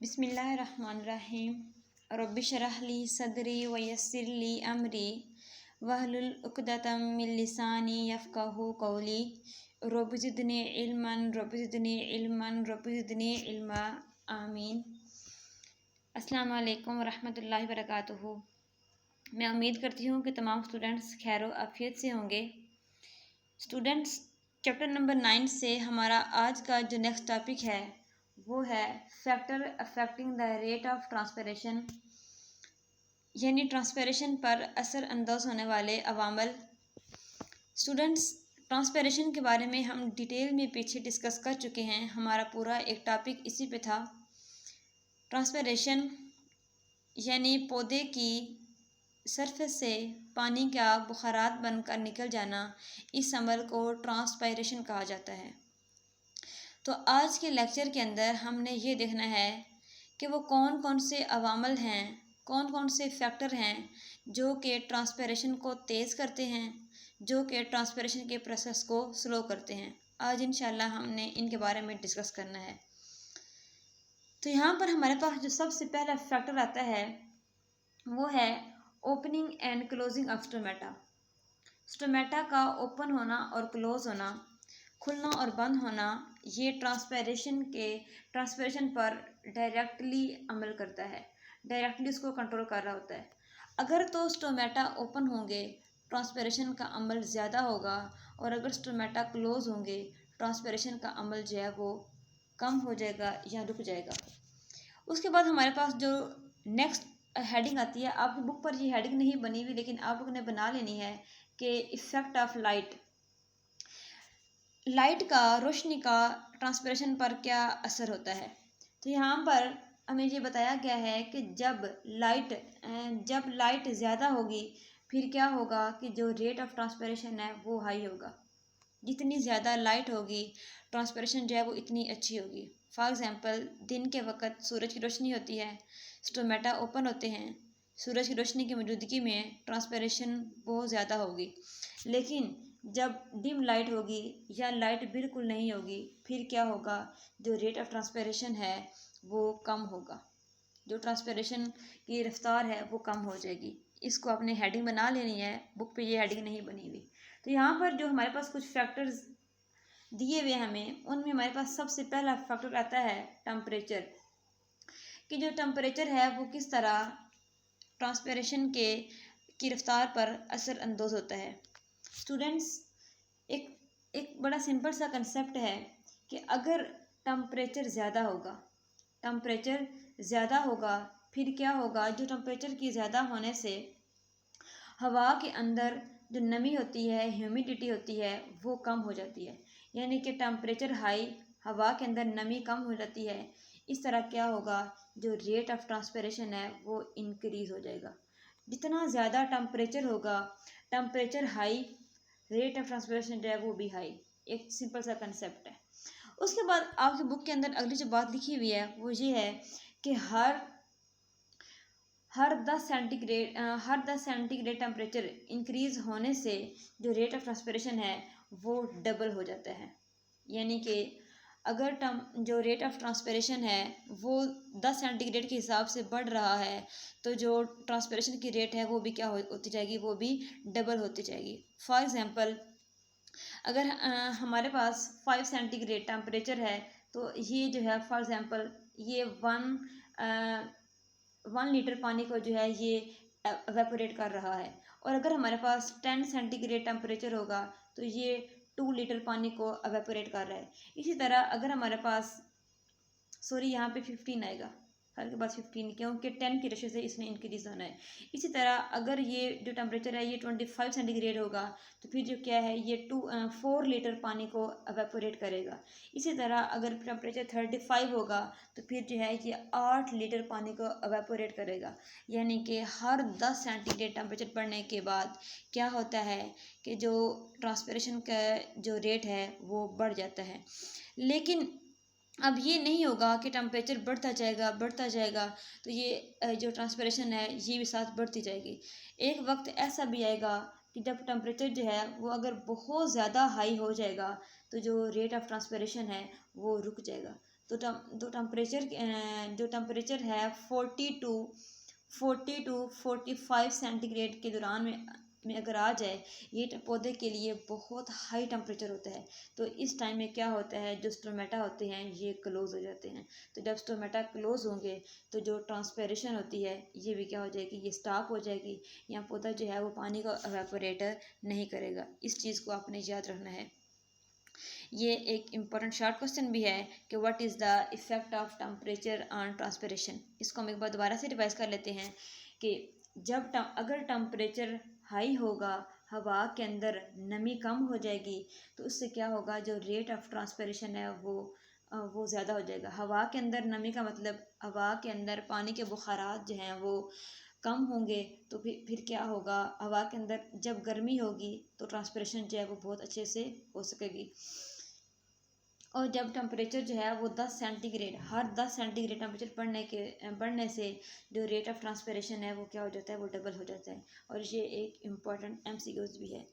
बिस्मिल्लाहिर्रहमानिर्रहीम। रब्बि शरह ली सदरी व यस्सिर ली अमरी वहलुल उक़दतम मिन लिसानी यफ़क़हू क़ौली। Rabbi ज़िदनी इल्मन rabbi ज़िदनी इल्मन rabbi ज़िदनी इल्मा। आमीन। अस्सलामु अलैकुम व रहमतुल्लाहि व बरकातुहू। मैं उम्मीद करती हूँ कि तमाम स्टूडेंट्स खैर आफियत से होंगे। स्टूडेंट्स, चैप्टर नंबर 9 से हमारा आज का जो नेक्स्ट टॉपिक है वो है factor affecting the rate of transpiration, यानी ट्रांसपरेशन पर असर अंदाज होने वाले अवामल। स्टूडेंट्स, ट्रांसपरेशन के बारे में हम डिटेल में पीछे डिस्कस कर चुके हैं। हमारा पूरा एक टॉपिक इसी पे था। ट्रांसपरेशन यानी पौधे की सरफेस से पानी का बुखारात बनकर निकल जाना, इस अमल को ट्रांसपायरेशन कहा जाता है। तो आज के लेक्चर के अंदर हमने ये देखना है कि वो कौन कौन से अवामल हैं, कौन कौन से फैक्टर हैं जो कि ट्रांसपरेशन को तेज़ करते हैं, जो कि ट्रांसपरेशन के प्रोसेस को स्लो करते हैं। आज इंशाल्लाह हमने इनके बारे में डिस्कस करना है। तो यहाँ पर हमारे पास जो सबसे पहला फैक्टर आता है वो है opening and closing of stomata. Stomata का ओपन होना और क्लोज होना, खुलना और बंद होना, ये ट्रांसपरेशन पर डायरेक्टली अमल करता है, डायरेक्टली उसको कंट्रोल कर रहा होता है। अगर तो स्टोमेटा ओपन होंगे ट्रांसपरेशन का अमल ज़्यादा होगा, और अगर स्टोमेटा क्लोज होंगे ट्रांसपरेशन का अमल जो है वो कम हो जाएगा या रुक जाएगा। उसके बाद हमारे पास जो नेक्स्ट हेडिंग आती है, आपकी बुक पर ये हेडिंग नहीं बनी हुई लेकिन आप लोगों ने बना लेनी है कि इफ़ेक्ट ऑफ लाइट। लाइट का, रोशनी का ट्रांसपरेशन पर क्या असर होता है। तो यहाँ पर हमें ये बताया गया है कि जब लाइट ज़्यादा होगी फिर क्या होगा कि जो रेट ऑफ ट्रांसपरेशन है वो हाई होगा। जितनी ज़्यादा लाइट होगी ट्रांसपरेशन जो है वो इतनी अच्छी होगी। फॉर एग्ज़ाम्पल, दिन के वक्त सूरज की रोशनी होती है, स्टोमेटा ओपन होते हैं, सूरज की रोशनी की मौजूदगी में ट्रांसपरेशन बहुत ज़्यादा होगी। लेकिन जब डिम लाइट होगी या लाइट बिल्कुल नहीं होगी फिर क्या होगा, जो रेट ऑफ ट्रांसपरेशन है वो कम होगा, जो ट्रांसपरेशन की रफ्तार है वो कम हो जाएगी। इसको आपने हेडिंग बना लेनी है, बुक पे ये हेडिंग नहीं बनी हुई। तो यहाँ पर जो हमारे पास कुछ फैक्टर्स दिए हुए हमें, उनमें हमारे पास सबसे पहला फैक्टर आता है टेम्परेचर, कि जो टेम्परेचर है वो किस तरह ट्रांसपरेशन की रफ्तार पर असर अंदाज होता है। स्टूडेंट्स, एक बड़ा सिंपल सा कंसेप्ट है कि अगर टेम्परेचर ज़्यादा होगा फिर क्या होगा, जो टेम्परेचर की ज़्यादा होने से हवा के अंदर जो नमी होती है, ह्यूमिडिटी होती है, वो कम हो जाती है। यानी कि टेम्परेचर हाई, हवा के अंदर नमी कम हो जाती है। इस तरह क्या होगा, जो रेट ऑफ ट्रांसपरेशन है वो इंक्रीज़ हो जाएगा। जितना ज़्यादा टेम्परेचर होगा, temperature high, rate of transpiration जो है वो भी हाई। एक सिंपल सा कंसेप्ट है। उसके बाद आपकी बुक के अंदर अगली जो बात लिखी हुई है वो ये है कि हर 10 सेंटीग्रेड टेम्परेचर इंक्रीज़ होने से जो रेट ऑफ ट्रांसपरेशन है वो डबल हो जाता है। यानी कि अगर जो रेट ऑफ ट्रांसपरेशन है वो 10 सेंटीग्रेड के हिसाब से बढ़ रहा है तो जो ट्रांसपरेशन की रेट है वो भी क्या होती जाएगी, वो भी डबल होती जाएगी। फॉर एग्ज़ाम्पल, अगर हमारे पास 5 सेंटीग्रेड टेम्परेचर है तो ये जो है फॉर एग्ज़ाम्पल ये 1 लीटर पानी को जो है ये एवेपोरेट कर रहा है। और अगर हमारे पास 10 सेंटीग्रेड टेम्परेचर होगा तो ये 2 लीटर पानी को एवेपोरेट कर रहा है। इसी तरह अगर हमारे पास यहाँ पे 15 आएगा, हर के पास 15, क्योंकि 10 की रेशो से इसने इंक्रीज़ होना है। इसी तरह अगर ये जो टेम्परेचर है ये 25 सेंटीग्रेड होगा तो फिर जो क्या है ये 4 लीटर पानी को एवेपोरेट करेगा। इसी तरह अगर टेम्परेचर 35 होगा तो फिर जो है ये 8 लीटर पानी को एवेपोरेट करेगा। यानी कि हर 10 सेंटीग्रेड टेम्परेचर बढ़ने के बाद क्या होता है कि जो ट्रांसपरेशन का जो रेट है वो बढ़ जाता है। लेकिन अब ये नहीं होगा कि टेम्परेचर बढ़ता जाएगा तो ये जो ट्रांसपरेशन है ये भी साथ बढ़ती जाएगी। एक वक्त ऐसा भी आएगा कि जब टेम्परेचर जो है वो अगर बहुत ज़्यादा हाई हो जाएगा तो जो रेट ऑफ ट्रांसपरेशन है वो रुक जाएगा। तो जो टेम्परेचर है 40 टू 45 सेंटीग्रेड के दौरान में अगर आ जाए, ये पौधे के लिए बहुत हाई टेम्परेचर होता है। तो इस टाइम में क्या होता है, जो स्टोमेटा होते हैं ये क्लोज हो जाते हैं। तो जब स्टोमेटा क्लोज होंगे तो जो ट्रांसपेरेशन होती है ये भी क्या हो जाएगी, ये स्टॉप हो जाएगी। यहाँ पौधा जो है वो पानी को एवेपोरेट नहीं करेगा। इस चीज़ को आपने याद रखना है। ये एक इम्पॉर्टेंट शॉर्ट क्वेश्चन भी है कि what is the effect of temperature on transpiration. इसको हम एक बार दोबारा से रिवाइज कर लेते हैं कि अगर टेम्परेचर हाई होगा, हवा के अंदर नमी कम हो जाएगी, तो उससे क्या होगा, जो रेट ऑफ ट्रांसपिरेशन है वो ज़्यादा हो जाएगा। हवा के अंदर नमी का मतलब हवा के अंदर पानी के बुखारात जो हैं वो कम होंगे। तो फिर क्या होगा, हवा के अंदर जब गर्मी होगी तो ट्रांसपिरेशन जो है वो बहुत अच्छे से हो सकेगी। और जब टेम्परेचर जो है वो 10 सेंटीग्रेड, हर 10 सेंटीग्रेड टेम्परेचर बढ़ने से जो रेट ऑफ ट्रांसपिरेशन है वो क्या हो जाता है, वो डबल हो जाता है। और ये एक इम्पॉर्टेंट एमसीक्यूज भी है।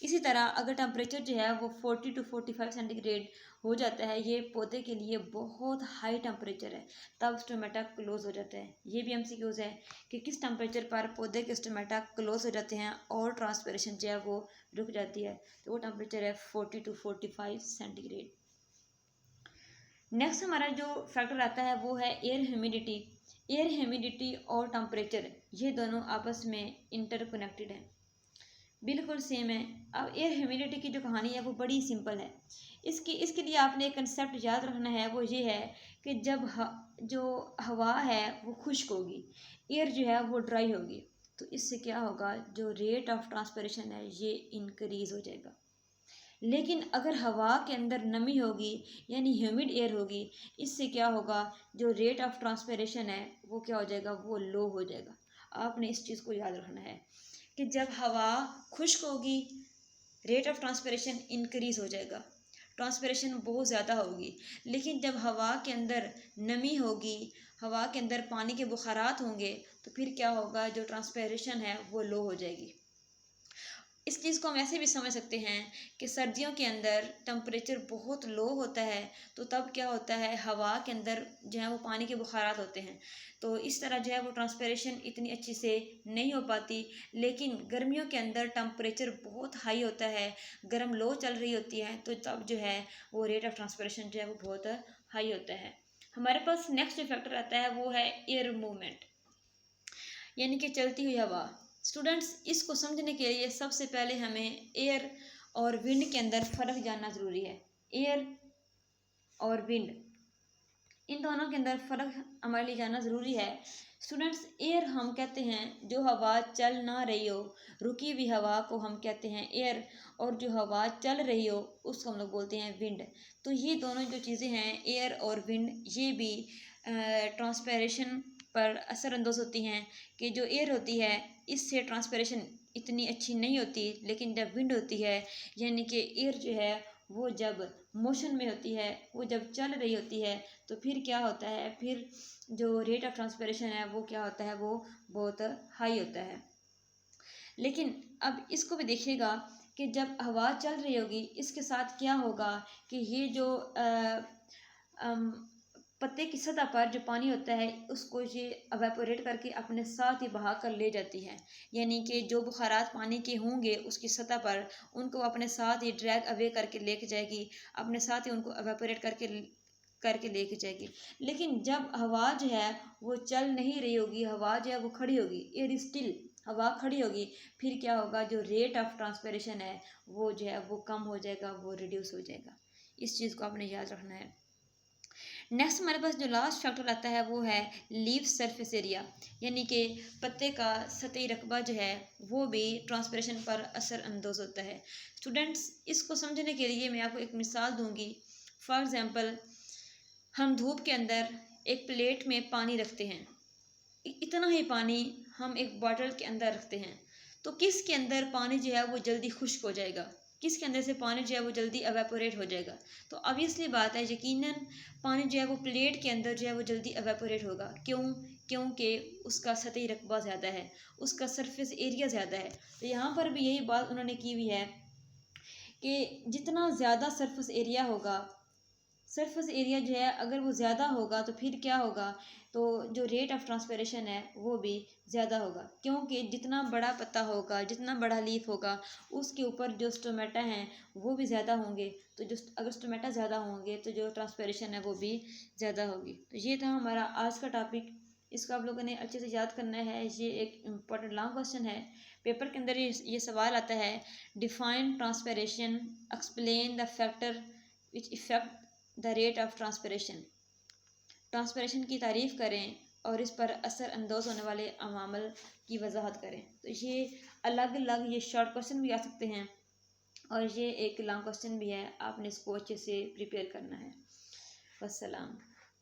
इसी तरह अगर टेम्परेचर जो है वो 40 टू 45 सेंटीग्रेड हो जाता है, ये पौधे के लिए बहुत हाई टेम्परेचर है, तब स्टोमेटा क्लोज हो जाता है। ये भी एमसीक्यूज है कि किस टेम्परेचर पर पौधे के स्टोमेटा क्लोज हो जाते हैं और ट्रांसपिरेशन जो है वो रुक जाती है। तो वो टेम्परेचर है 40 टू 45 सेंटीग्रेड। नेक्स्ट हमारा जो फैक्टर आता है वो है एयर ह्यूमिडिटी। एयर ह्यूमिडिटी और टेम्परेचर ये दोनों आपस में इंटरकनेक्टेड हैं, बिल्कुल सेम है। अब एयर ह्यूमिडिटी की जो कहानी है वो बड़ी सिंपल है। इसके लिए आपने एक कंसेप्ट याद रखना है, वो ये है कि जब जो हवा है वो खुश्क होगी, एयर जो है वो ड्राई होगी, तो इससे क्या होगा, जो रेट ऑफ ट्रांसपिरेशन है ये इंक्रीज हो जाएगा। लेकिन अगर हवा के अंदर नमी होगी यानी ह्यूमिड एयर होगी, इससे क्या होगा, जो रेट ऑफ ट्रांसपिरेशन है वो क्या हो जाएगा, वो लो हो जाएगा। आपने इस चीज़ को याद रखना है कि जब हवा खुश्क होगी रेट ऑफ ट्रांसपिरेशन इंक्रीज हो जाएगा, ट्रांसपिरेशन बहुत ज़्यादा होगी। लेकिन जब हवा के अंदर नमी होगी, हवा के अंदर पानी के बुखारात होंगे, तो फिर क्या होगा, जो ट्रांसपिरेशन है वो लो हो जाएगी। इस चीज़ को हम ऐसे भी समझ सकते हैं कि सर्दियों के अंदर टेम्परेचर बहुत लो होता है, तो तब क्या होता है, हवा के अंदर जो है वो पानी के बुखारात होते हैं, तो इस तरह जो है वो ट्रांसपिरेशन इतनी अच्छी से नहीं हो पाती। लेकिन गर्मियों के अंदर टेम्परेचर बहुत हाई होता है, गर्म लो चल रही होती है, तो तब जो है वो रेट ऑफ ट्रांसपिरेशन जो है वो बहुत हाई होता है। हमारे पास नेक्स्ट जो फैक्टर आता है वो है एयर मूवमेंट, यानी कि चलती हुई हवा। स्टूडेंट्स, इसको समझने के लिए सबसे पहले हमें एयर और विंड के अंदर फ़र्क जानना ज़रूरी है। एयर और विंड, इन दोनों के अंदर फ़र्क हमारे लिए जानना ज़रूरी है। स्टूडेंट्स, एयर हम कहते हैं जो हवा चल ना रही हो, रुकी हुई हवा को हम कहते हैं एयर, और जो हवा चल रही हो उसको हम लोग बोलते हैं विंड। तो ये दोनों जो चीज़ें हैं, एयर और विंड, ये भी ट्रांसपिरेशन पर असरअंदाज होती हैं। कि जो एयर होती है इससे ट्रांसपिरेशन इतनी अच्छी नहीं होती, लेकिन जब विंड होती है, यानी कि एयर जो है वो जब मोशन में होती है, वो जब चल रही होती है, तो फिर क्या होता है, फिर जो रेट ऑफ ट्रांसपिरेशन है वो क्या होता है, वो बहुत हाई होता है। लेकिन अब इसको भी देखिएगा कि जब हवा चल रही होगी, इसके साथ क्या होगा कि ये जो पत्ते की सतह पर जो पानी होता है उसको ये एवेपोरेट करके अपने साथ ही बहा कर ले जाती है। यानी कि जो बुखारात पानी के होंगे उसकी सतह पर, उनको अपने साथ ही ड्रैग अवे करके लेके जाएगी, अपने साथ ही उनको एवेपोरेट करके लेके जाएगी। लेकिन जब हवा जो है वो चल नहीं रही होगी, हवा जो है वो खड़ी होगी, एयर स्टिल, हवा खड़ी होगी, फिर क्या होगा, जो रेट ऑफ ट्रांसपिरेशन है वो जो है वो कम हो जाएगा, वो रिड्यूस हो जाएगा। इस चीज़ को आपने याद रखना है। नेक्स्ट हमारे पास जो लास्ट फैक्टर आता है वो है लीफ सरफेस एरिया, यानी कि पत्ते का सतही रकबा जो है वो भी ट्रांसपिरेशन पर असरअंदाज होता है। स्टूडेंट्स, इसको समझने के लिए मैं आपको एक मिसाल दूंगी। फॉर एग्ज़ाम्पल, हम धूप के अंदर एक प्लेट में पानी रखते हैं, इतना ही पानी हम एक बॉटल के अंदर रखते हैं, तो किसके अंदर पानी जो है वो जल्दी खुश्क हो जाएगा, किसके अंदर से पानी जो है वो जल्दी एवेपोरेट हो जाएगा। तो ऑब्वियसली बात है, यकीनन पानी जो है वो प्लेट के अंदर जो है वो जल्दी एवेपोरेट होगा। क्योंकि उसका सतही रकबा ज़्यादा है, उसका सरफेस एरिया ज़्यादा है। तो यहाँ पर भी यही बात उन्होंने की हुई है कि जितना ज़्यादा सरफेस एरिया होगा, सरफेस एरिया जो है अगर वो ज़्यादा होगा तो फिर क्या होगा, तो जो रेट ऑफ ट्रांसपिरेशन है वो भी ज़्यादा होगा, क्योंकि जितना बड़ा पत्ता होगा, जितना बड़ा लीफ होगा, उसके ऊपर जो स्टोमेटा हैं वो भी ज़्यादा होंगे। तो जो अगर स्टोमेटा ज़्यादा होंगे तो जो ट्रांसपिरेशन है वो भी ज़्यादा होगी। तो ये था हमारा आज का टॉपिक। इसको आप लोगों ने अच्छे से याद करना है। ये एक इम्पॉर्टेंट लॉन्ग क्वेश्चन है, पेपर के अंदर ये सवाल आता है, define transpiration, explain the factor which effect the rate of transpiration. Transpiration की तारीफ़ करें और इस पर असर अंदाज होने वाले अवामल की वजाहत करें। तो ये अलग अलग ये शॉर्ट क्वेश्चन भी आ सकते हैं और ये एक लॉन्ग क्वेश्चन भी है, आपने इसको अच्छे से प्रिपेयर करना है। वस्सलाम।